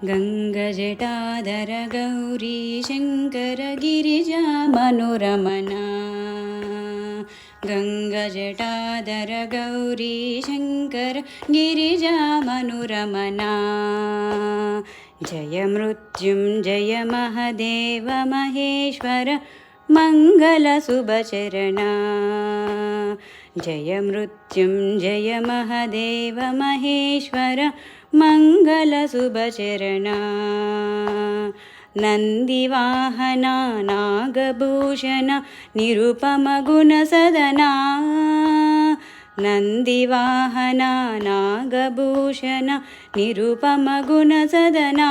गङ्गजटाधर Gauri Shankar Girija मनोरमना गङ्गजटाधर Gauri Shankar Girija मनोरमना Jai Mrityunjay Mahadev Maheshwar मङ्गलशुभचरणा Jai Mrityunjay Mahadev Maheshwar मङ्गलशुभचरणा नन्दिवाहना Nagabhushan निरुपमगुणसदना नन्दिवाहना Nagabhushan निरुपमगुणसदना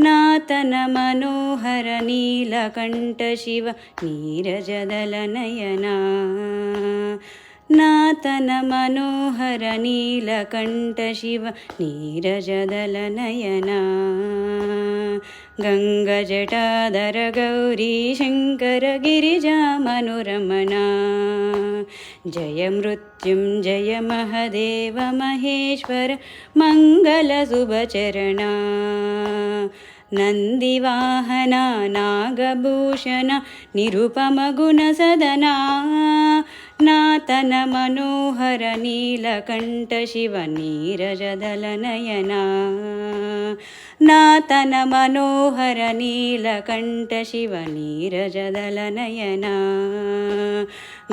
नातन Manohar Neelkanth Shiva नीरजदलनयना नातन Manohar Neelkanth Shiva नीरजदलनयना गङ्गजटाधर Gauri Shankar Girija मनोरमना Jai Mrityunjay Mahadev Maheshwar मङ्गलशुभचरणा नन्दिवाहना Nagabhushan निरुपमगुणसदना नातन Manohar Neelkanth Shiva नीरजदलनयना नातन Manohar Neelkanth Shiva नीरजदलनयना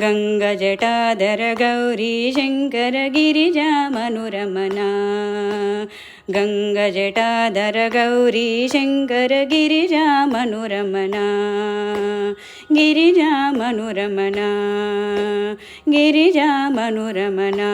गङ्गजटाधर Gauri Shankar Girija मनोरमना गङ्गजटाधर Gauri Shankar Girija मनोरमना Girija मनोरमना Girija मनोरमना।